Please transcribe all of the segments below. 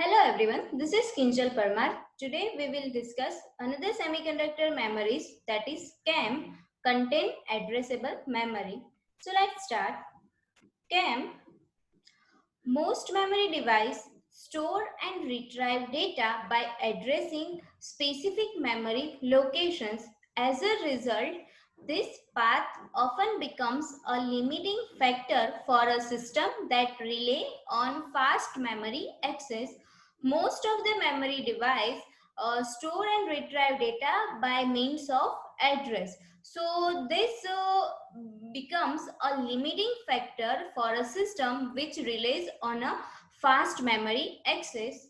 Hello everyone, this is Kinjal Parmar. Today we will discuss another semiconductor memories, that is CAM, Content Addressable Memory. So let's start. CAM, most memory devices store and retrieve data by addressing specific memory locations. As a result, this path often becomes a limiting factor for a system that rely on fast memory access. Most of the memory device store and retrieve data by means of address. So this becomes a limiting factor for a system which relies on a fast memory access.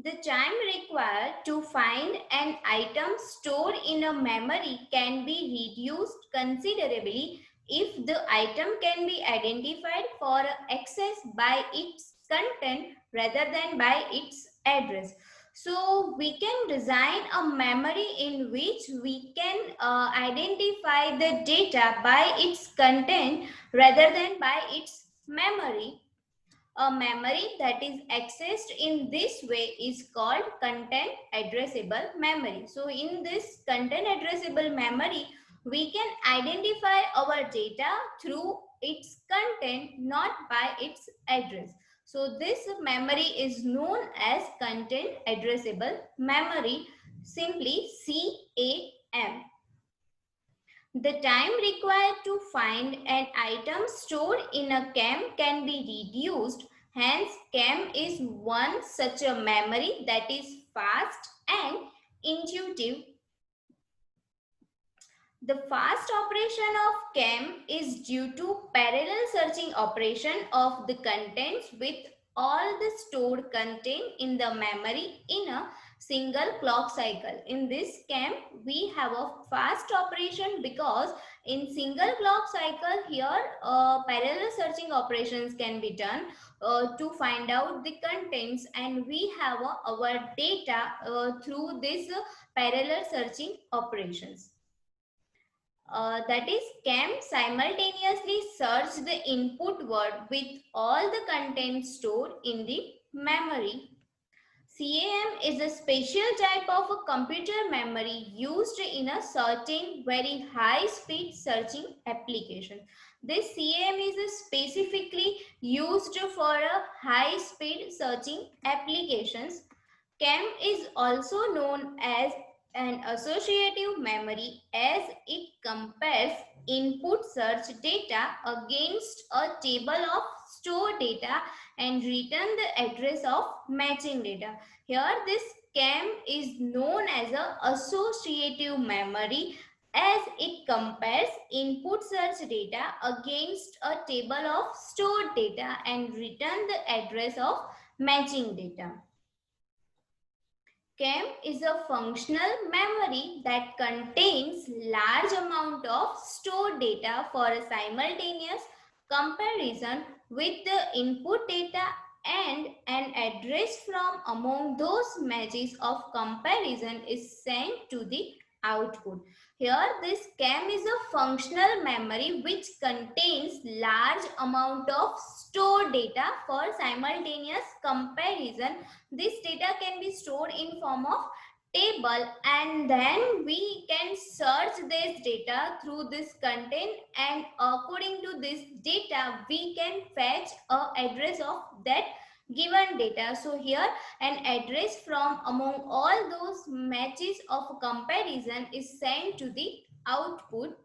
The time required to find an item stored in a memory can be reduced considerably if the item can be identified for access by its content rather than by its address. So we can design a memory in which we can identify the data by its content rather than by its memory. A memory that is accessed in this way is called content addressable memory. So in this content addressable memory, we can identify our data through its content, not by its address. So this memory is known as content addressable memory, simply CAM. The time required to find an item stored in a CAM can be reduced. Hence, CAM is one such a memory that is fast and intuitive. The fast operation of CAM is due to parallel searching operation of the contents with all the stored content in the memory in a single clock cycle. In this CAM, we have a fast operation because in single clock cycle here parallel searching operations can be done to find out the contents, and we have our data through this parallel searching operations. That is, CAM simultaneously search the input word with all the content stored in the memory. CAM is a special type of a computer memory used in a certain very high speed searching application. This CAM is specifically used for a high speed searching applications. CAM is also known as an associative memory as it compares input search data against a table of stored data and return the address of matching data. Here this CAM is known as an associative memory as it compares input search data against a table of stored data and return the address of matching data. CAM is a functional memory that contains large amount of stored data for a simultaneous comparison with the input data, and an address from among those matches of comparison is sent to the output. Here this CAM is a functional memory which contains large amount of stored data for simultaneous comparison. This data can be stored in form of table, and then we can search this data through this content, and according to this data we can fetch a address of that given data. So here an address from among all those matches of comparison is sent to the output.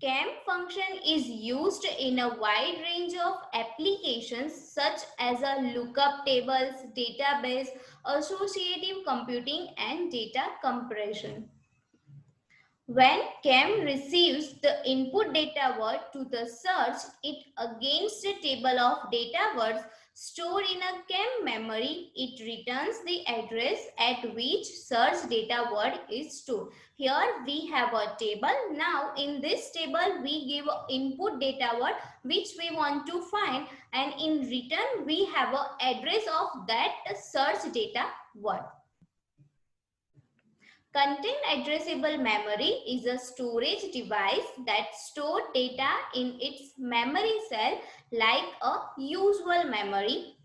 CAM function is used in a wide range of applications such as a lookup tables, database, associative computing, and data compression. When CAM receives the input data word to the search it against a table of data words stored in a CAM memory, it returns the address at which search data word is stored. Here we have a table. Now in this table we give input data word which we want to find, and in return we have an address of that search data word. Content addressable memory is a storage device that stores data in its memory cell like a usual memory.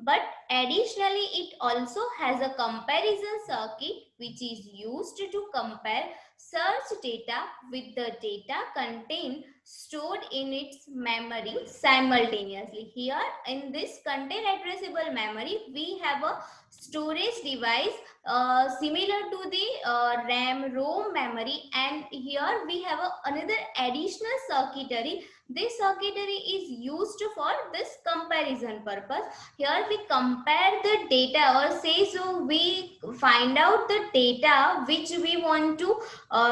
But additionally, it also has a comparison circuit which is used to compare search data with the data contained stored in its memory simultaneously. Here in this content addressable memory, we have a storage device similar to the RAM ROM memory, and here we have another additional circuitry. This circuitry is used for this comparison purpose. Here we compare the data, or say so we find out the data which we want to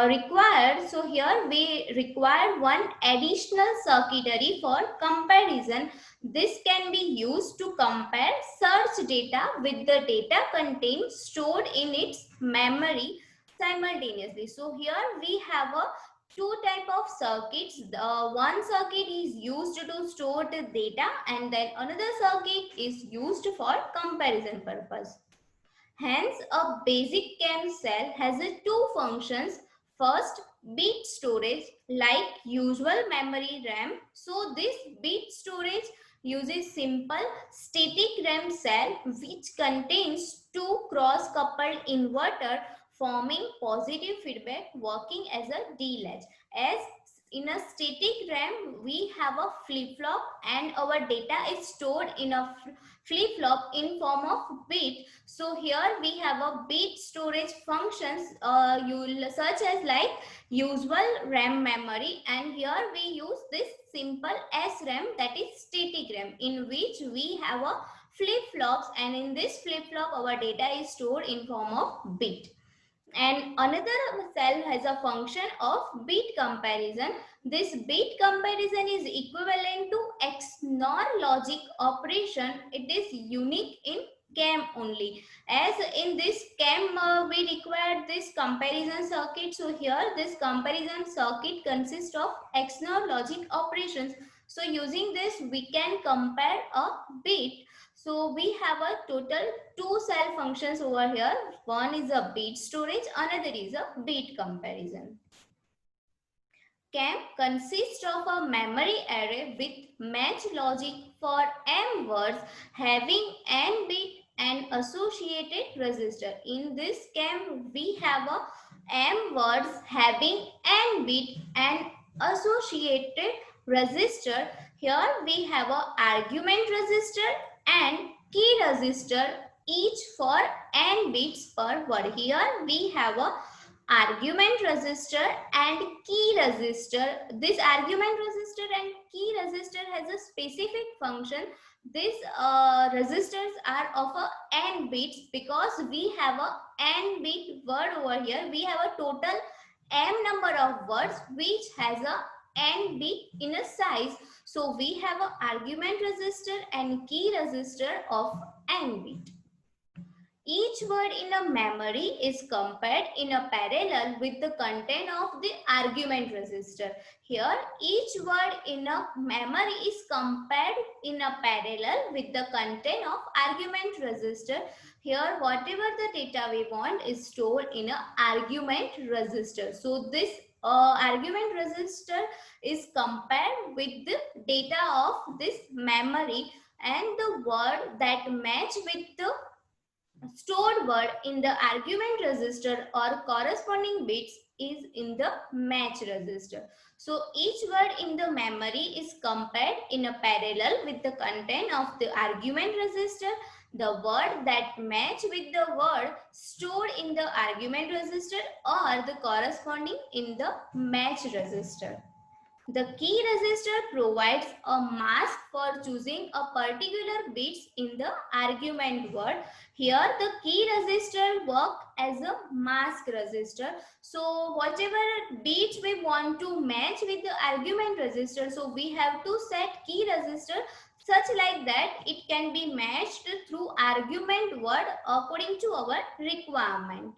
require. So here we require one additional circuitry for comparison. This can be used to compare search data with the data contained stored in its memory simultaneously. So here we have a two type of circuits. One circuit is used to store the data, and then another circuit is used for comparison purpose. Hence, a basic CAM cell has two functions. First, bit storage like usual memory RAM. So this bit storage uses simple static RAM cell which contains two cross-coupled inverter forming positive feedback working as a D-latch. As in a static RAM, we have a flip-flop and our data is stored in a flip-flop in form of bit. So here we have a bit storage functions such as like usual RAM memory, and here we use this simple SRAM, that is static RAM, in which we have a flip-flops, and in this flip-flop our data is stored in form of bit. And another cell has a function of bit comparison. This bit comparison is equivalent to XNOR logic operation. It is unique in CAM only. As in this CAM we require this comparison circuit. So here this comparison circuit consists of XNOR logic operations. So using this we can compare a bit. So we have a total two cell functions over here. One is a bit storage, another is a bit comparison. CAM consists of a memory array with match logic for M words having N bit and associated register. In this CAM, we have a M words having N bit and associated register. Here we have a argument register and key register, each for N bits per word. Here we have a argument register and key register. This argument register and key register has a specific function. These registers are of a n bits because we have a n bit word over here. We have a total m number of words which has a n bit in a size. So we have a argument register and key register of n bit. Each word in a memory is compared in a parallel with the content of the argument register. Here, each word in a memory is compared in a parallel with the content of argument register. Here, whatever the data we want is stored in a argument register. So, this argument register is compared with the data of this memory, and the word that match with the stored word in the argument register or corresponding bits is in the match register. So each word in the memory is compared in a parallel with the content of the argument register. The word that match with the word stored in the argument register or the corresponding in the match register. The key register provides a mask for choosing a particular bits in the argument word. Here the key register works as a mask register. So whatever bits we want to match with the argument register, so we have to set key register such like that it can be matched through argument word according to our requirement.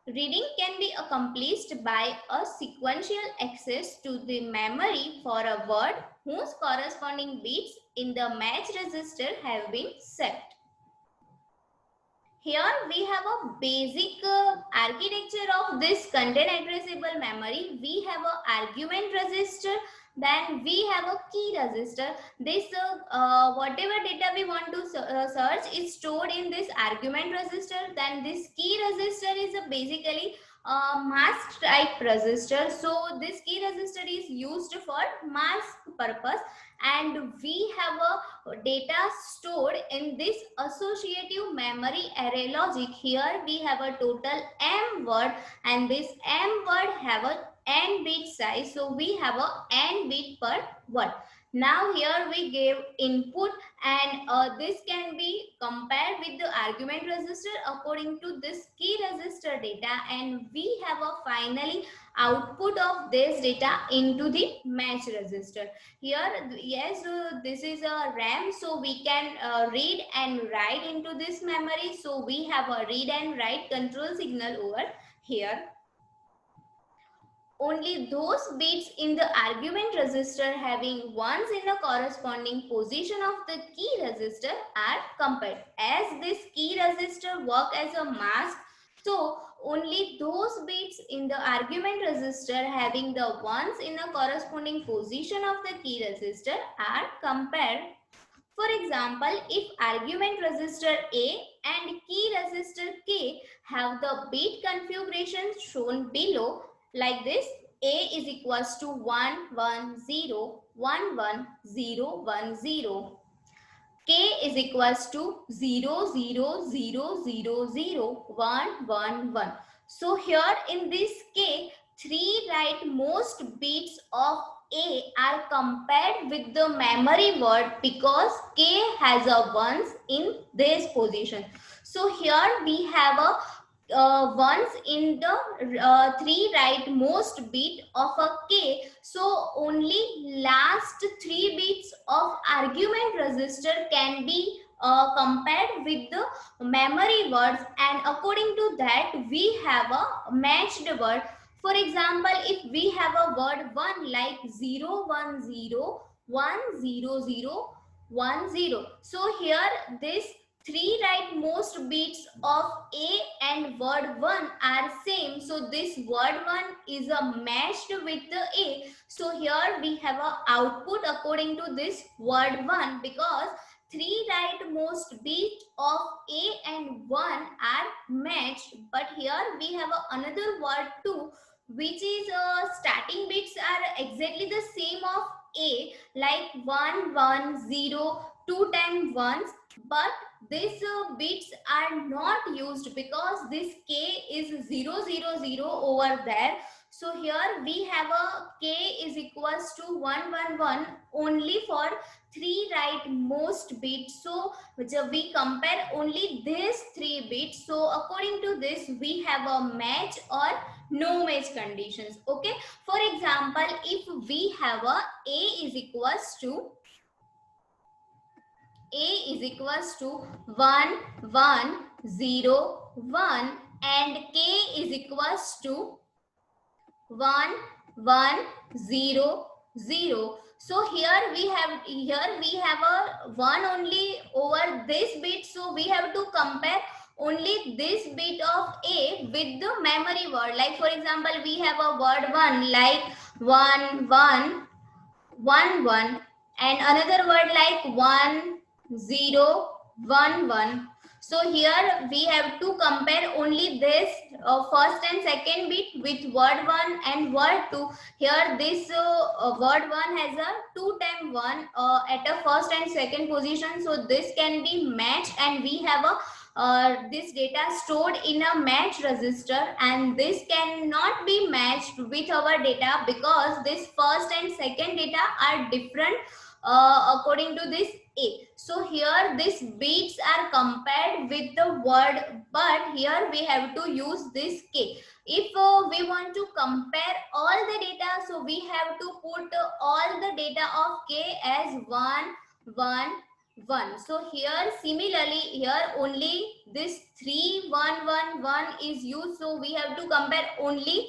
Reading can be accomplished by a sequential access to the memory for a word whose corresponding bits in the match register have been set. Here we have a basic architecture of this content addressable memory. We have an argument register Then we have a key register. This whatever data we want to search is stored in this argument register. Then this key register is basically mask type register. So this key register is used for mask purpose, and we have a data stored in this associative memory array logic. Here we have a total m word, and this m word have a n bit size, so we have a n bit per word. Now here we gave input, and this can be compared with the argument register according to this key register data, and we have a finally output of this data into the match register. Here, yes, this is a RAM, so we can read and write into this memory. So we have a read and write control signal over here. Only those bits in the argument register having ones in the corresponding position of the key register are compared. As this key register work as a mask, so only those bits in the argument register having the ones in the corresponding position of the key register are compared. For example, if argument register A and key register K have the bit configuration shown below, like this: A is equals to 1 1 0 1 1 0 1 0. K is equals to 0 0 0 0 0 1 1 1. So here in this K, three rightmost bits of A are compared with the memory word because K has a ones in this position. So here we have a ones in the three rightmost bit of a K. So only last three bits of argument register can be compared with the memory words, and according to that we have a matched word. For example, if we have a word 1 like 0 1 0 1 0 0 1 0, so here this three rightmost bits of A and word 1 are same. So this word 1 is a matched with the A. So here we have a output according to this word 1 because three rightmost bits of A and 1 are matched. But here we have another word 2, which is starting bits are exactly the same of A, like 1 1 0 2 times ones, but these bits are not used because this K is 0 0 0 over there. So here we have a K is equals to 1 1 1 only for three rightmost bits. So we compare only these three bits. So according to this we have a match or no match conditions. Okay. For example, if we have a is equals to 1 1 0 1 and K is equals to 1 1 0 0. So here we have a 1 only over this bit. So we have to compare only this bit of A with the memory word. Like for example, we have a word 1 like 1 1 1 1 and another word like 1 0 1 1. So here we have to compare only this first and second bit with word 1 and word 2. Here this word 1 has a 2 times 1 at a first and second position. So this can be matched, and we have a this data stored in a match register, and this cannot be matched with our data because this first and second data are different according to this A. So here these bits are compared with the word, but here we have to use this K. If we want to compare all the data, so we have to put all the data of K as 1 1 1. So here similarly here only this 3 1 1 1 is used. So we have to compare only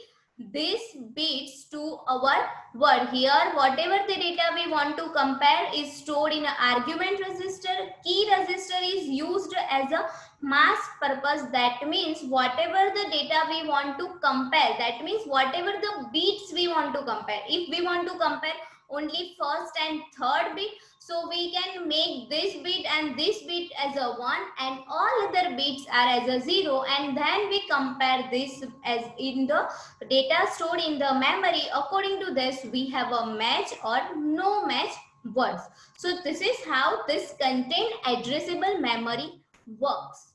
this bits to our word. Here whatever the data we want to compare is stored in an argument register. Key register is used as a mask purpose. That means whatever the data we want to compare, that means whatever the bits we want to compare. If we want to compare only first and third bit. So we can make this bit and this bit as a 1 and all other bits are as a 0, and then we compare this as in the data stored in the memory. According to this, we have a match or no match words. So this is how this content addressable memory works.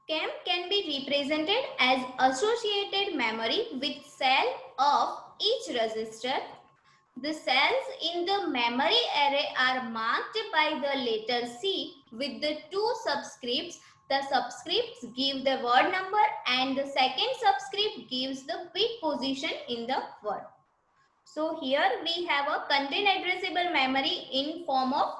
CAM can be represented as associated memory with cell of each register. The cells in the memory array are marked by the letter C with the two subscripts. The subscripts give the word number and the second subscript gives the bit position in the word. So here we have a content addressable memory in form of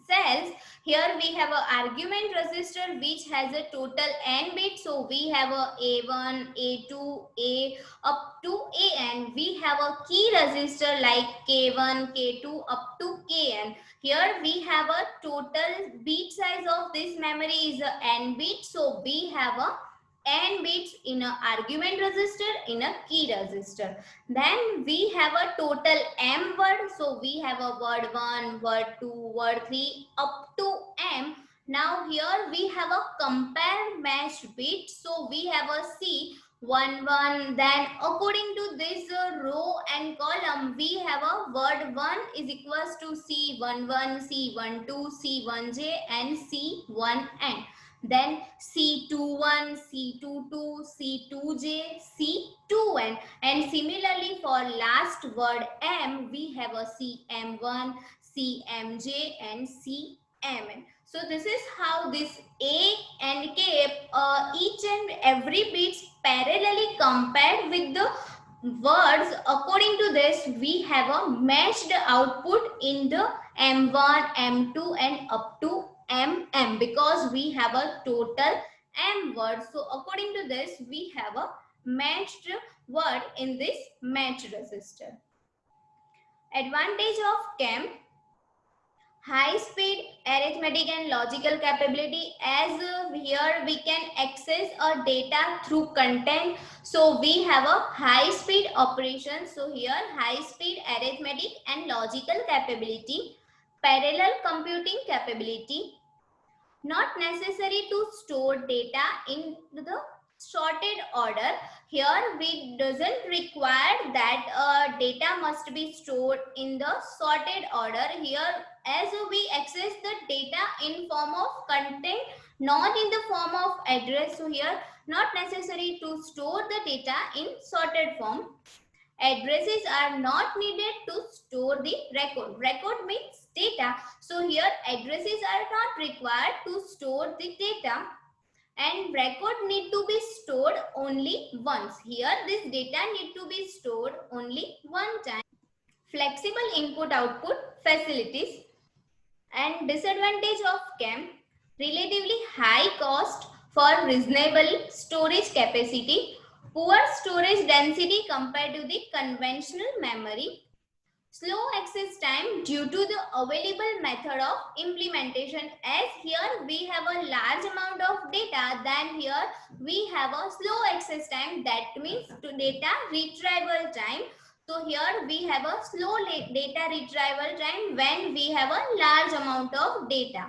cells. Here we have a argument register which has a total n bit. So we have a A1, A2, A up to AN. We have a key register like K1, K2 up to KN. Here we have a total bit size of this memory is a n bit. So we have a n bits in a argument register in a key register. Then we have a total m word. So we have a word 1, word 2, word 3 up to m. Now here we have a compare match bit. So we have a C 1 1. Then according to this row and column, we have a word 1 is equals to C11, C12, C1J and C1N. Then C21, C22, C2J, C2N. And similarly for last word M, we have a CM1, CMJ and CMN. So this is how this A and K, each and every bits parallelly compared with the words. According to this, we have a matched output in the M1, M2 and up to MM because we have a total M words. So according to this, we have a matched word in this match register. Advantage of CAM: high speed arithmetic and logical capability. As here we can access a data through content. So we have a high speed operation. So here high speed arithmetic and logical capability, parallel computing capability. Not necessary to store data in the sorted order. Here we doesn't require that data must be stored in the sorted order. Here as we access the data in form of content, not in the form of address. So here not necessary to store the data in sorted form. Addresses are not needed to store the record. Record means data. So here addresses are not required to store the data, and record need to be stored only once. Here this data need to be stored only one time. Flexible input output facilities. And disadvantage of CAM: relatively high cost for reasonable storage capacity, poor storage density compared to the conventional memory, slow access time due to the available method of implementation. As here we have a large amount of data, then here we have a slow access time, that means to data retrieval time. So here we have a slow data retrieval time when we have a large amount of data.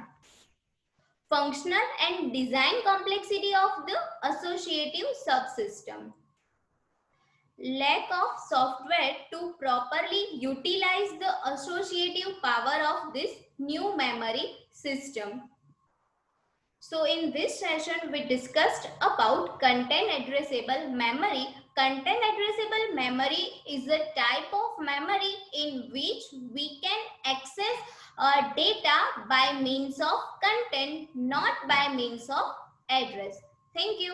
Functional and design complexity of the associative subsystem. Lack of software to properly utilize the associative power of this new memory system. So in this session we discussed about content addressable memory. Content addressable memory is a type of memory in which we can access data by means of content, not by means of address. Thank you.